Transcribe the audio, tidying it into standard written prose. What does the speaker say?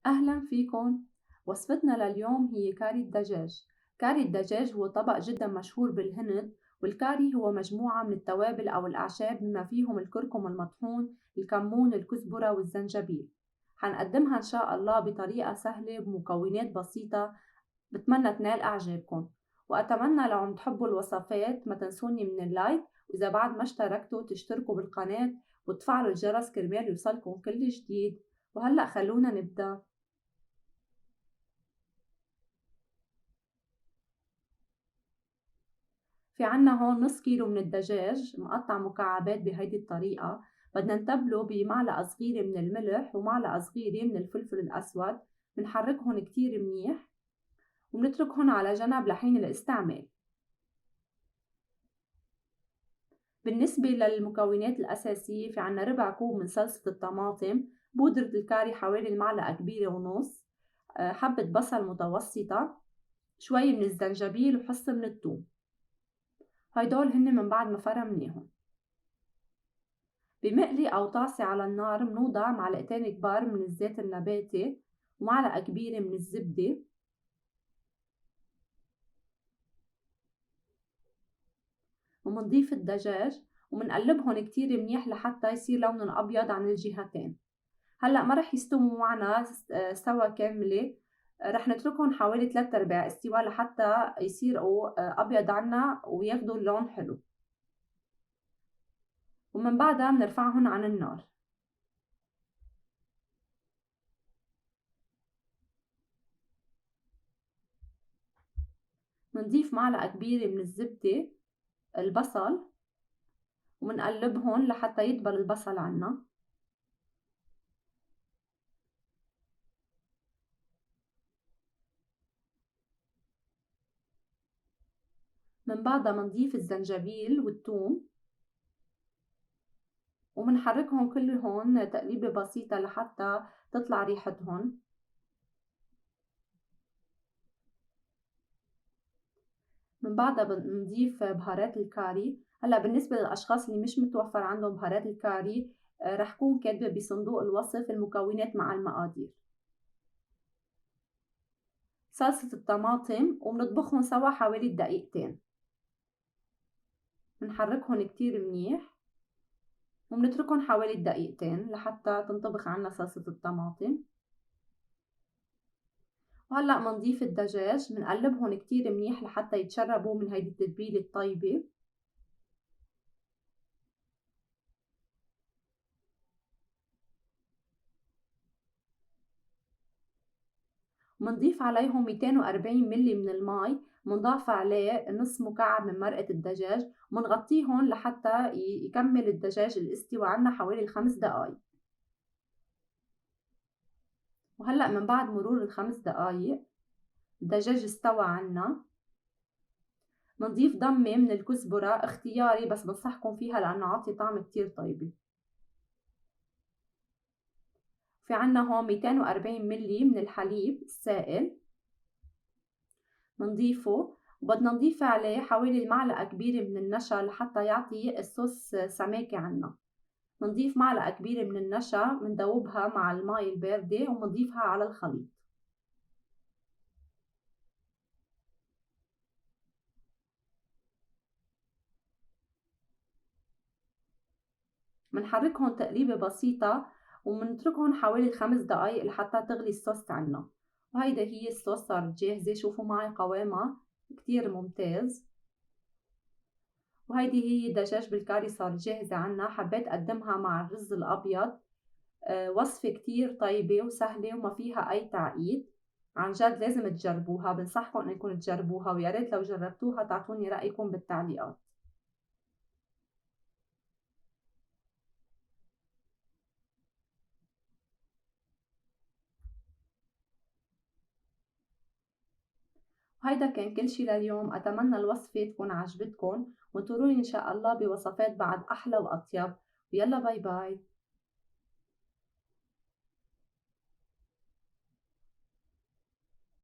أهلا فيكن. وصفتنا لليوم هي كاري الدجاج. كاري الدجاج هو طبق جدا مشهور بالهند، والكاري هو مجموعة من التوابل أو الأعشاب بما فيهم الكركم المطحون، الكمون، الكزبرة والزنجبيل. حنقدمها إن شاء الله بطريقة سهلة بمكونات بسيطة، بتمنى تنال إعجابكم. وأتمنى لو عم تحبوا الوصفات ما تنسوني من اللايك، وإذا بعد ما اشتركتوا تشتركوا بالقناة وتفعلوا الجرس كرمال يوصلكم كل جديد. وهلأ خلونا نبدأ. في عنا هون نص كيلو من الدجاج مقطع مكعبات بهيدي الطريقة. بدنا نتبله بمعلقة صغيرة من الملح ومعلقة صغيرة من الفلفل الأسود. بنحركهم كتير منيح وبنتركهم على جنب لحين الاستعمال. بالنسبة للمكونات الأساسية، في عنا ربع كوب من صلصة الطماطم، بودرة الكاري حوالي المعلقة كبيرة ونص، حبة بصل متوسطة، شوي من الزنجبيل وحصة من الثوم. هيدول هن من بعد ما فرمناهم. بمقلي أو طاسة على النار منوضع معلقتين كبار من الزيت النباتي ومعلقة كبيرة من الزبدة، ومنضيف الدجاج ومنقلبهم كتير منيح لحتى يصير لونهم أبيض عن الجهتين. هلأ ما رح يستووا معنا سوا كاملة، رح نتركهم حوالي 3/4 استواء لحتى يصيروا أبيض عنا وياخدوا اللون حلو. ومن بعدها بنرفعهم عن النار. منضيف معلقة كبيرة من الزبدة البصل ومنقلبهم لحتى يدبل البصل عنا. من بعدها منضيف الزنجبيل والثوم ومنحركهم كلهم تقليبة بسيطة لحتى تطلع ريحتهم. من بعدها بنضيف بهارات الكاري. هلا بالنسبة للأشخاص اللي مش متوفر عندهم بهارات الكاري، رح كون كاتبة بصندوق الوصف المكونات مع المقادير. صلصة الطماطم ومنطبخهم سوا حوالي دقيقتين. منحركهم كتير منيح ومنتركهم حوالي دقيقتين لحتى تنطبخ عنا صلصة الطماطم. وهلأ منضيف الدجاج منقلبهم كتير منيح لحتى يتشربوا من هيدي التتبيلة الطيبة. ومنضيف عليهم 240 ملي من المي، منضاف عليه نص مكعب من مرقة الدجاج، ومنغطيهم لحتى يكمل الدجاج الاستوى عنا حوالي 5 دقايق. وهلأ من بعد مرور ال5 دقايق الدجاج استوى عنا. منضيف ضمة من الكزبرة اختياري، بس بنصحكم فيها لأنه عاطي طعم كتير طيبة. في عنا هون 240 ملي من الحليب السائل منضيفه، وبدنا نضيف عليه حوالي المعلقة كبيرة من النشا لحتى يعطي الصوص سماكة عنا. منضيف معلقة كبيرة من النشا مندوبها مع الماء الباردة ومنضيفها على الخليط. منحركهم تقليبة بسيطة ومنتركهم حوالي 5 دقايق لحتى تغلي الصوص عنا. وهيدا هي الصوص صارت جاهزة. شوفوا معي قوامها كتير ممتاز. وهيدي هي دجاج بالكاري صارت جاهزة عنا. حبيت أقدمها مع الرز الأبيض. وصفة كتير طيبة وسهلة وما فيها أي تعقيد. عن جد لازم تجربوها، بنصحكم إنكم تجربوها، ويا ريت لو جربتوها تعطوني رأيكم بالتعليقات. وهيدا كان كل شي لليوم. أتمنى الوصفة تكون عجبتكم، وانطروني إن شاء الله بوصفات بعد أحلى وأطيب. ويلا باي باي.